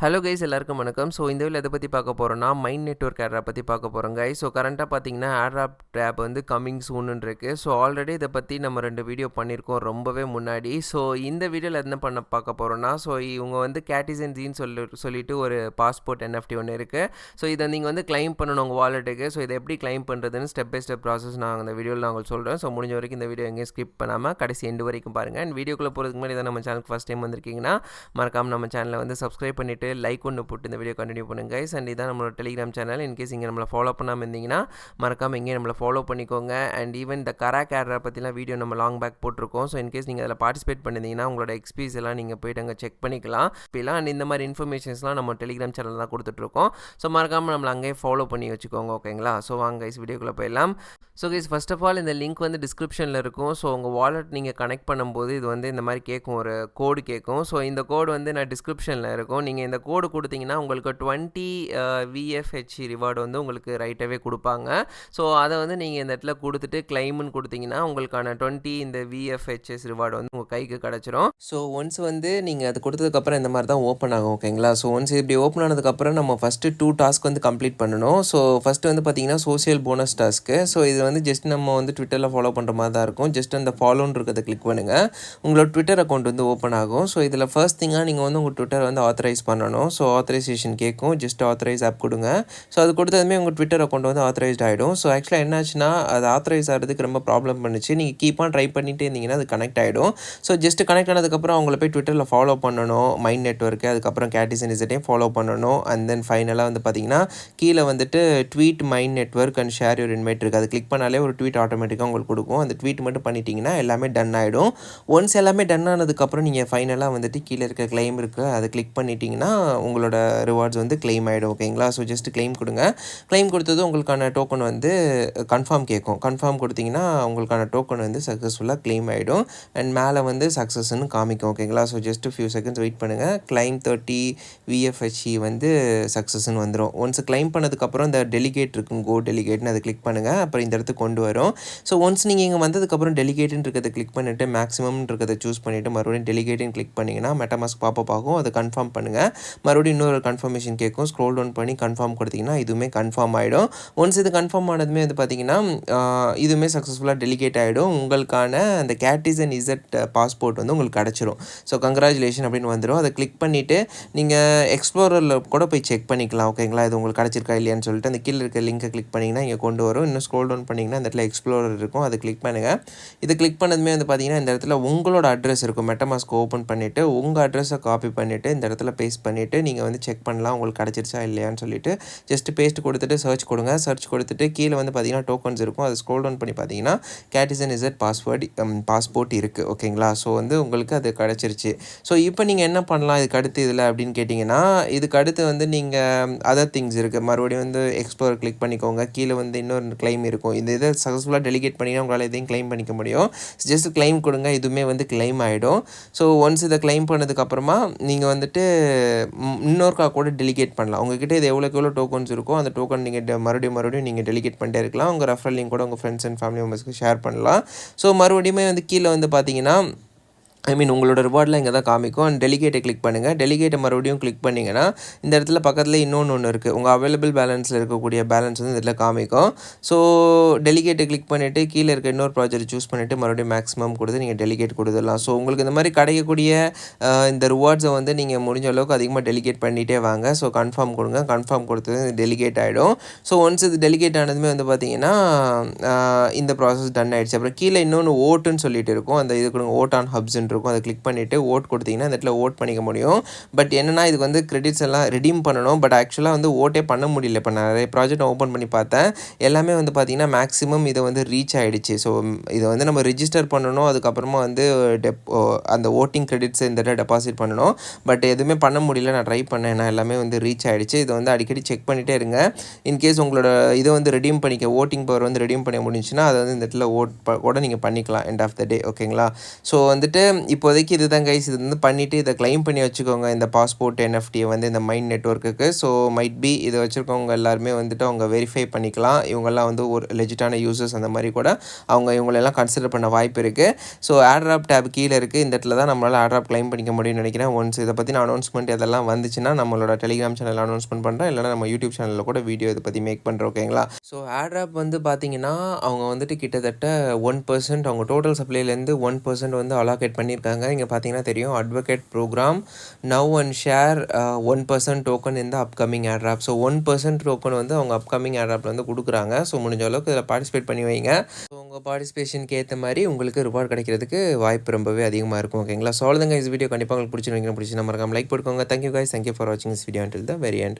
Hello guys எல்லாருக்கும் வணக்கம். So இந்த வீடியோவில் எதை பற்றி பார்க்க போகிறோம்னா MindNetwork Airdrop பற்றி பார்க்க போகிறோம் கைஸ். ஸோ கரண்ட்டாக பார்த்தீங்கன்னா Airdrop டேப் வந்து கம்மிங் சூன்னு இருக்குது. ஸோ ஆல்ரெடி இதை பற்றி நம்ம 2 வீடியோ பண்ணியிருக்கோம் ரொம்பவே முன்னாடி. ஸோ இந்த வீடியோவில் என்ன பார்க்க போகிறோம்னா இவங்க வந்து CatizenZன்னு சொல்லிட்டு ஒரு பாஸ்போர்ட் NFT ஒன்று இருக்குது. ஸோ இதை நீங்கள் வந்து கிளைம் பண்ணணும் உங்கள் வாலெட்டுக்கு. ஸோ இதை எப்படி கிளைம் பண்ணுறதுன்னு ஸ்டெப் பை ஸ்டெப் ப்ராசஸ் நான் இந்த வீடியோவில் நான் உங்களுக்கு சொல்கிறேன். ஸோ முடிஞ்ச வரைக்கும் இந்த வீடியோ எங்கேயும் ஸ்கிப் பண்ணாமல் கடைசி எண்டு வரைக்கும் பாருங்கள். அண்ட் வீடியோக்குள்ளே போகிறதுக்கு முன்னாடி இதை நம்ம சேனலுக்கு ஃபஸ்ட் டைம் வந்திருக்கீங்கன்னா மறக்காமல் நம்ம சேனலை வந்து சப்ஸ்கிரைப் பண்ணிவிட்டு லைக் ஒன்று போட்டு இந்த வீடியோ கண்டினியூ பண்ணுங்க கைஸ். அண்ட் இதான் நம்மளோட டெலிகிராம் சேனல். இன்கேஸ் இங்கே நம்மளை ஃபாலோ பண்ணாமல் இருந்தீங்கன்னா மறக்காமல் இங்கே நம்மளை ஃபாலோ பண்ணிக்கோங்க. அண்ட் ஈவன் இந்த கராக் ஏர்ட்ராப் பற்றிலாம் வீடியோ நம்ம லாங் பேக் போட்டிருக்கோம். ஸோ இன்கேஸ் நீங்கள் அதில் பார்ட்டிசிபேட் பண்ணியிருந்தீங்கன்னா உங்களோட எக்ஸ்பீரியன்ஸ் எல்லாம் நீங்கள் போய்ட்டு அங்கே செக் பண்ணிக்கலாம். இப்போலாம் அண்ட் இந்த மாதிரி இன்ஃபர்மேஷன்ஸ்லாம் நம்ம டெலிகிராம் சேனல் தான் கொடுத்துட்ருக்கோம். ஸோ மறக்காமல் நம்மளை அங்கேயே ஃபாலோ பண்ணி வச்சுக்கோங்க. ஓகேங்களா? ஸோ வாங்க கைஸ் வீடியோக்குள்ளே போயிடலாம். So guys first of all இந்த லிங்க் வந்து டிஸ்கிரிப்ஷனில் இருக்கும். ஸோ உங்கள் வாலெட் நீங்கள் கனெக்ட் பண்ணும்போது இது வந்து இந்த மாதிரி கேட்கும், ஒரு கோடு கேட்கும். ஸோ இந்த கோடு வந்து நான் டிஸ்கிரிப்ஷனில் இருக்கும். நீங்கள் இந்த கோடு கொடுத்தீங்கன்னா உங்களுக்கு 20 VFH ரிவார்டு வந்து உங்களுக்கு ரைட்டாகவே கொடுப்பாங்க. ஸோ அதை வந்து நீங்கள் இந்த இடத்துல கொடுத்துட்டு கிளைம்னு கொடுத்தீங்கன்னா உங்களுக்கான 20 இந்த VFHS ரிவார்டு வந்து உங்கள் கைக்கு கிடச்சிரும். ஸோ ஒன்ஸ் வந்து நீங்கள் அது கொடுத்ததுக்கப்புறம் இந்த மாதிரி தான் ஓப்பன் ஆகும். ஓகேங்களா? ஸோ ஒன்ஸ் இப்படி ஓப்பன் ஆனதுக்கப்புறம் நம்ம ஃபஸ்ட்டு 2 டாஸ்க் வந்து கம்ப்ளீட் பண்ணணும். ஸோ ஃபஸ்ட்டு வந்து பார்த்தீங்கன்னா சோஷியல் போனஸ் டாஸ்க்கு. ஸோ இது வந்து ஜஸ்ட் நம்ம வந்து ட்விட்டரில் ஃபாலோ பண்ணுற மாதிரி தான் இருக்கும். ஜஸ்ட் அந்த ஃபாலோன்னு இருக்கிறத கிளிக் பண்ணுங்கள். உங்களோட ட்விட்டர் அக்கௌண்ட் வந்து ஓப்பன் ஆகும். ஸோ இதில் ஃபர்ஸ்ட் திங்காக நீங்கள் வந்து உங்கள் ட்விட்டர் வந்து ஆத்தரைஸ் பண்ணணும். ஸோ ஆத்தரைசேஷன் கேட்கும். ஜஸ்ட் ஆத்தரைஸ் ஆப் கொடுங்க. ஸோ அது கொடுத்ததுமே உங்கள் ட்விட்டர் அக்கௌண்ட் வந்து ஆத்தரைஸ்ட் ஆகிடும். ஸோ ஆக்சுவலாக என்னாச்சுன்னா அது ஆத்தரைஸ் ஆகிறதுக்கு ரொம்ப ப்ராப்ளம் பண்ணிச்சு. நீங்கள் கீப்பாக ட்ரை பண்ணிட்டு இருந்தீங்கன்னா அது கனெக்ட் ஆகிடும். ஸோ ஜஸ்ட் கனெக்ட் ஆனதுக்கப்புறம் அவங்கள போய் ட்விட்டரில் ஃபாலோ பண்ணணும். மைண்ட் நெட்வொர்க்கு, அதுக்கப்புறம் CatizenZையும் ஃபாலோ பண்ணணும். அண்ட் தென் ஃபைனலாக வந்து பார்த்தீங்கன்னா கீழே வந்துட்டு tweet mind network and share your invite இருக்குது. அது கிளிக் பண்ணாலே ஒரு ட்வீட் ஆட்டோமேட்டிக்காக உங்களுக்கு கொடுக்கும். அந்த ட்வீட் மட்டும் பண்ணிட்டீங்கன்னா எல்லாமே டன் ஆகிடும். ஒன்ஸ் எல்லாமே டன் ஆனதுக்கப்புறம் நீங்கள் ஃபைனலாக வந்துட்டு கீழே இருக்க கிளைம் இருக்குது, அதை கிளிக் பண்ணிட்டீங்கன்னா உங்களோட ரிவார்ட்ஸ் வந்து கிளைம் ஆகிடும். ஓகேங்களா? ஸோ ஜஸ்ட் கிளைம் கொடுங்க. கிளைம் கொடுத்தது உங்களுக்கான டோக்கன் வந்து கன்ஃபார்ம் கேட்கும். கன்ஃபார்ம் கொடுத்தீங்கன்னா உங்களுக்கான டோக்கன் வந்து சக்ஸஸ்ஃபுல்லாக கிளைம் ஆகிடும். அண்ட் மேலே வந்து சக்ஸஸ்ன்னு காமிக்கும். ஓகேங்களா? So just few seconds wait பண்ணுங்கள். கிளைம் 30 VFHE வந்து சக்ஸஸ்ன்னு வந்துடும். ஒன்ஸ் கிளைம் பண்ணதுக்கப்புறம் இந்த டெலிகேட் இருக்கும், கோ டெலிகேட்னு அதை கிளிக் பண்ணுங்கள். அப்புறம் இந்த இடத்துக்கு கொண்டு வரும். ஸோ ஒன்ஸ் நீங்கள் இங்கே வந்ததுக்கப்புறம் டெலிகேட்னு இருக்கிறத கிளிக் பண்ணிவிட்டு மேக்ஸிமம் இருக்கிறத சூஸ் பண்ணிவிட்டு மறுபடியும் டெலிகேட்னு கிளிக் பண்ணிங்கன்னா மெட்டாமாஸ்க் பாப்பப் ஆகும். அதை கன்ஃபார்ம் பண்ணுங்கள். மறுபடியும் இன்னொரு கன்ஃபர்மேஷன் கேட்கும். ஸ்க்ரோல் டவுன் பண்ணி கன்ஃபார்ம் கொடுத்தீங்கன்னா இதுவுமே கன்ஃபார்ம் ஆகிடும். ஒன்ஸ் இது கன்ஃபார்ம் ஆனதுமே வந்து பார்த்தீங்கன்னா இதுவுமே சக்ஸஸ்ஃபுல்லாக டெலிகேட் ஆகிடும். உங்களுக்கான அந்த CatizenZ பாஸ்போர்ட் வந்து உங்களுக்கு கிடச்சிரும். ஸோ கங்க்ராச்சுலேஷன் அப்படின்னு வந்துடும். அதை கிளிக் பண்ணிவிட்டு நீங்கள் எக்ஸ்ப்ளோரரில் கூட போய் செக் பண்ணிக்கலாம். ஓகேங்களா? இது உங்களுக்கு கிடச்சிருக்கா இல்லையான்னு சொல்லிட்டு அந்த கீழே இருக்க லிங்கை கிளிக் பண்ணிங்கன்னா இங்கே கொண்டு வரும். இன்னும் ஸ்க்ரோல் டவுன் பண்ணிங்கன்னா இந்த இடத்துல எக்ஸ்ப்ளோரர் இருக்கும். அதை கிளிக் பண்ணுங்கள். இது கிளிக் பண்ணதுமே வந்து பார்த்தீங்கன்னா இந்த இடத்துல உங்களோட அட்ரஸ் இருக்கும். மெட்டாமாஸ்க் ஓப்பன் பண்ணிவிட்டு உங்கள் அட்ரஸை காப்பி பண்ணிவிட்டு இந்த இடத்துல பேஸ்ட் பண்ணிவிட்டு நீங்கள் வந்து செக் பண்ணலாம் உங்களுக்கு கிடச்சிருச்சா இல்லையான்னு சொல்லிட்டு ஜஸ்ட் பேஸ்ட் கொடுத்துட்டு சர்ச் கொடுங்க. சர்ச் கொடுத்துட்டு கீழே வந்து பார்த்தீங்கன்னா டோக்கன்ஸ் இருக்கும். அதை ஸ்க்ரோல் டவுன் பண்ணி பார்த்தீங்கன்னா CatizenZ பாஸ்போர்ட் இருக்குது. ஓகேங்களா? ஸோ வந்து உங்களுக்கு அது கிடச்சிருச்சு. ஸோ இப்போ நீங்கள் என்ன பண்ணலாம் இதுக்கு அடுத்து இதில் அப்படின்னு கேட்டிங்கன்னா இதுக்கு அடுத்து வந்து நீங்கள் அதர் திங்ஸ் இருக்குது. மறுபடியும் வந்து எக்ஸ்ப்ளோர் கிளிக் பண்ணிக்கோங்க. கீழே வந்து இன்னொரு கிளைம் இருக்கும். இந்த இதை சக்ஸஸ்ஃபுல்லாக டெலிகேட் பண்ணிங்கன்னா உங்களால் எதையும் கிளைம் பண்ணிக்க முடியும். ஜஸ்ட் கிளைம் கொடுங்க. இதுவுமே வந்து கிளைம் ஆகிடும். ஸோ ஒன்ஸ் இதை கிளைம் பண்ணதுக்கப்புறமா நீங்கள் வந்துட்டு இன்னொருக்கா கூட டெலிகேட் பண்ணலாம். உங்ககிட்ட இது எவ்வளோ டோக்கன்ஸ் இருக்கோ அந்த டோக்கன் நீங்கள் மறுபடியும் நீங்கள் டெலிகேட் பண்ணிட்டே இருக்கலாம். உங்கள் ரெஃபரல் லிங்க் கூட உங்கள் ஃப்ரெண்ட்ஸ் அண்ட் ஃபேமிலி மெம்பர்ஸ்க்கு ஷேர் பண்ணலாம். ஸோ மறுபடியுமே வந்து கீழே வந்து பார்த்தீங்கன்னா உங்களோட ரிவார்டில் இங்கே தான் காமிக்கும். அண்ட் டெலிகேட்டை கிளிக் பண்ணுங்கள். டெலிகேட்டை மறுபடியும் கிளிக் பண்ணிங்கன்னா இந்த இடத்துல பக்கத்தில் இன்னொன்று இருக்குது. உங்கள் அவைலபிள் பேலன்ஸில் இருக்கக்கூடிய பேலன்ஸ் வந்து இதில் காமிக்கும். ஸோ டெலிகேட்டை கிளிக் பண்ணிவிட்டு கீழே இருக்க இன்னொரு ப்ராஜெக்ட் சூஸ் பண்ணிவிட்டு மறுபடியும் மேக்ஸிமம் கொடுத்து நீங்கள் டெலிகேட் கொடுத்துடலாம். ஸோ உங்களுக்கு இந்த மாதிரி கிடைக்கக்கூடிய இந்த ரிவார்ட்ஸை வந்து நீங்கள் முடிஞ்ச அளவுக்கு அதிகமாக டெலிகேட் பண்ணிகிட்டே வாங்க. ஸோ கன்ஃபார்ம் கொடுங்க. கன்ஃபார்ம் கொடுத்தது டெலிகேட் ஆகிடும். ஸோ ஒன்ஸ் இது டெலிகேட் ஆனதுமே வந்து பார்த்தீங்கன்னா இந்த ப்ராசஸ் டன் ஆகிடுச்சு. அப்புறம் கீழே இன்னொன்று ஓட்டுன்னு சொல்லிட்டு இருக்கும். அந்த இது கொடுங்க, ஓட் ஆன் ஹப்ஸ்ன்னு இருக்கும். அதை கிளிக் பண்ணிவிட்டு ஓட் கொடுத்தீங்கன்னா இந்த இடத்துல ஓட் பண்ணிக்க முடியும். பட் என்னென்னா இதுக்கு வந்து கிரெடிட்ஸ் எல்லாம் ரிடீம் பண்ணணும். பட் ஆக்சுவலாக வந்து ஓட்டே பண்ண முடியல. இப்போ நான் நிறைய ப்ராஜெக்ட் ஓப்பன் பண்ணி பார்த்தேன். எல்லாமே வந்து பார்த்திங்கன்னா மேக்ஸிமம் இதை வந்து ரீச் ஆகிடுச்சு. ஸோ இதை வந்து நம்ம ரிஜிஸ்டர் பண்ணணும். அதுக்கப்புறமா வந்து அந்த ஓட்டிங் கிரெடிட்ஸ் இந்த இடத்துல டெபாசிட் பண்ணணும். பட் எதுவுமே பண்ண முடியல. நான் ட்ரை பண்ணேன். நான் எல்லாமே வந்து ரீச் ஆகிடுச்சு. இதை வந்து அடிக்கடி செக் பண்ணிகிட்டே இருங்க. இன்கேஸ் உங்களோட இதை வந்து ரெடீம் பண்ணிக்க ஓட்டிங் பவர் வந்து ரெடீம் பண்ண முடிஞ்சுன்னா அதை வந்து இந்த இடத்துல ஓட் கூட நீங்கள் பண்ணிக்கலாம் எண்ட் ஆஃப் த டே. ஓகேங்களா? ஸோ வந்துட்டு இப்போதைக்கு இதுதான் கைஸ். இது வந்து பண்ணிவிட்டு இதை கிளைம் பண்ணி வச்சுக்கோங்க இந்த பாஸ்போர்ட் என்எஃப்டியை வந்து இந்த மைண்ட் நெட்வொர்க்குக்கு. ஸோ மைட் பி இதை வச்சுருக்கவங்க எல்லாருமே வந்துட்டு அவங்க வெரிஃபை பண்ணிக்கலாம். இவங்கெல்லாம் வந்து ஒரு லெஜிட்டான யூசர்ஸ் அந்த மாதிரி கூட அவங்க இவங்களெல்லாம் கன்சிடர் பண்ண வாய்ப்பு இருக்குது. ஸோ ஏர்ட்ராப் டேப் கீழே இருக்குது. இந்த இடத்துல தான் நம்மளால் ஏர்ட்ராப் கிளைம் பண்ணிக்க முடியும்னு நினைக்கிறேன். ஒன்ஸ் இதை பற்றின அனௌன்ஸ்மெண்ட் இதெல்லாம் வந்துச்சுன்னா நம்மளோட டெலிகிராம் சேனல் அனௌன்ஸ்மெண்ட் பண்ணுறேன், இல்லைனா நம்ம யூடியூப் சேனலில் கூட வீடியோ இதை பற்றி மேக் பண்ணுறோம். ஓகேங்களா? ஸோ ஏர்ட்ராப் வந்து பார்த்தீங்கன்னா அவங்க வந்துட்டு கிட்டத்தட்ட 1% அவங்க டோட்டல் சப்ளைலேருந்து 1% வந்து அலாகேட் பண்ணியிருக்காங்க. இங்கே பார்த்தீங்கன்னா தெரியும், advocate program now and share 1% token இந்த அப்கமிங் ஏர்ட்ராப். ஸோ 1% டோக்கன் வந்து அவங்க அப்கமிங் ஏர்ட்ராப்பில் வந்து கொடுக்குறாங்க. ஸோ முடிஞ்ச அளவுக்கு இதில் பார்ட்டிசிபேட் பண்ணி வைங்க. ஸோ உங்கள் பார்ட்டிசிபேஷனுக்கு ஏற்ற மாதிரி உங்களுக்கு ரிவார்ட் கிடைக்கிறதுக்கு வாய்ப்பு ரொம்பவே அதிகமாக இருக்கும். ஓகேங்களா? ஸோ அவ்வளோதாங்க. இந்த வீடியோ கண்டிப்பாக உங்களுக்கு பிடிச்சிருந்தீங்கன்னா மறக்காம லைக் போட்டுக்கோங்க. Thank you guys. தேங்க்யூ ஃபார் வாட்சிங் this video until the very end.